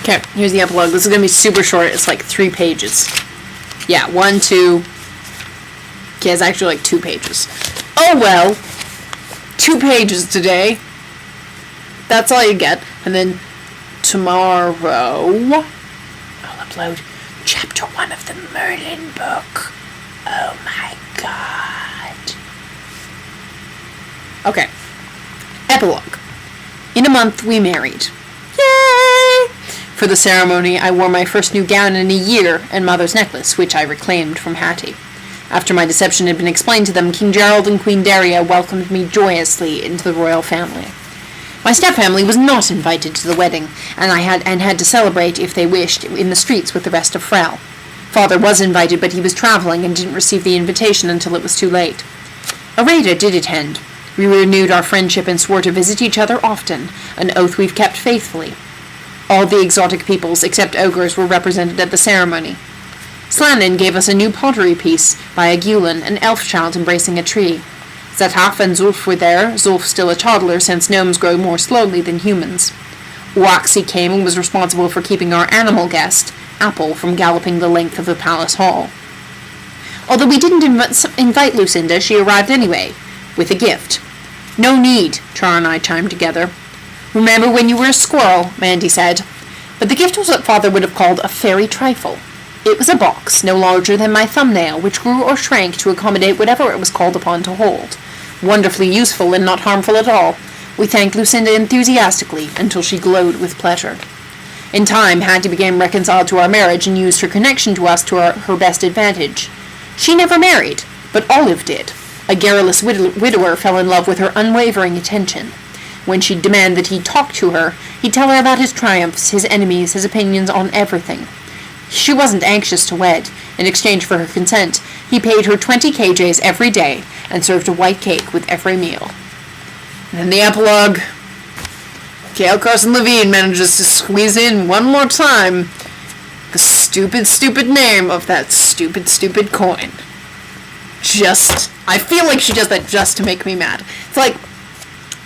Okay, here's the epilogue. This is going to be super short. It's like 3 pages. Yeah, 1, 2. Okay, it's actually like 2 pages. Oh well. 2 pages today. That's all you get. And then tomorrow I'll upload chapter 1 of the Merlin book. Oh my god. Okay. Epilogue. In a month we married. Yay! For the ceremony I wore my first new gown in a year and mother's necklace, which I reclaimed from Hattie. After my deception had been explained to them, King Gerald and Queen Daria welcomed me joyously into the royal family. My stepfamily was not invited to the wedding, and had to celebrate, if they wished, in the streets with the rest of Frel. Father was invited, but he was traveling and didn't receive the invitation until it was too late. Areda did attend. We renewed our friendship and swore to visit each other often, an oath we've kept faithfully. All the exotic peoples, except ogres, were represented at the ceremony. Slannon gave us a new pottery piece by a Gulin, an elf child embracing a tree. Zataf and Zulf were there, Zulf still a toddler since gnomes grow more slowly than humans. Waxy came and was responsible for keeping our animal guest, Apple, from galloping the length of the palace hall. Although we didn't invite Lucinda, she arrived anyway, with a gift. No need, Char and I chimed together. Remember when you were a squirrel, Mandy said. But the gift was what Father would have called a fairy trifle. It was a box, no larger than my thumbnail, which grew or shrank to accommodate whatever it was called upon to hold. Wonderfully useful and not harmful at all. We thanked Lucinda enthusiastically until she glowed with pleasure. In time, Hattie became reconciled to our marriage and used her connection to us to her best advantage. She never married, but Olive did. A garrulous widower fell in love with her unwavering attention. When she'd demand that he talk to her, he'd tell her about his triumphs, his enemies, his opinions on everything. She wasn't anxious to wed. In exchange for her consent, he paid her 20 KJs every day and served a white cake with every meal. And then the epilogue. Gail Carson Levine manages to squeeze in one more time the stupid name of that stupid coin. I feel like she does that just to make me mad. It's like,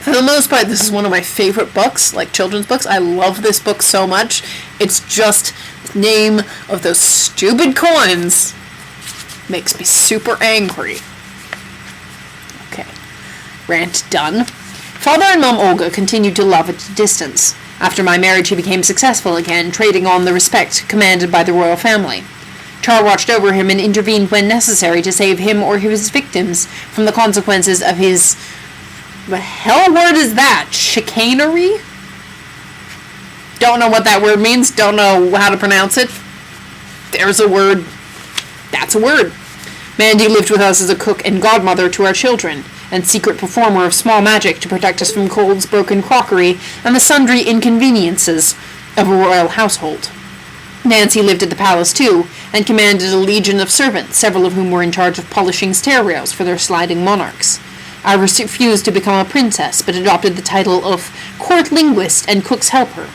for the most part, this is one of my favorite books, like children's books. I love this book so much. It's just the name of those stupid coins makes me super angry. Okay, rant done. Father and Mom Olga continued to love at a distance. After my marriage, he became successful again, trading on the respect commanded by the royal family. Char watched over him and intervened when necessary to save him or his victims from the consequences of his... The hell word is that? Chicanery? Don't know what that word means. Don't know how to pronounce it. There's a word. That's a word. Mandy lived with us as a cook and godmother to our children, and secret performer of small magic to protect us from colds, broken crockery, and the sundry inconveniences of a royal household. Nancy lived at the palace too, and commanded a legion of servants, several of whom were in charge of polishing stair rails for their sliding monarchs. I refused to become a princess, but adopted the title of court linguist and cook's helper.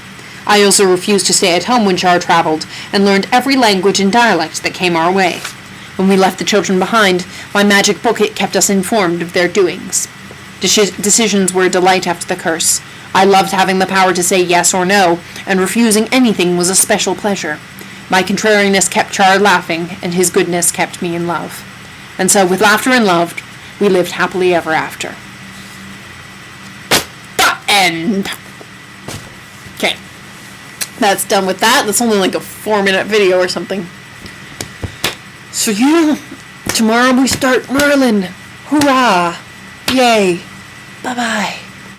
I also refused to stay at home when Char traveled, and learned every language and dialect that came our way. When we left the children behind, my magic book kept us informed of their doings. Decisions were a delight after the curse. I loved having the power to say yes or no, and refusing anything was a special pleasure. My contrariness kept Char laughing, and his goodness kept me in love. And so, with laughter and love, we lived happily ever after. The end. Okay. That's done with that. That's only like a 4-minute video or something. So yeah, tomorrow we start Merlin. Hurrah! Yay! Bye-bye.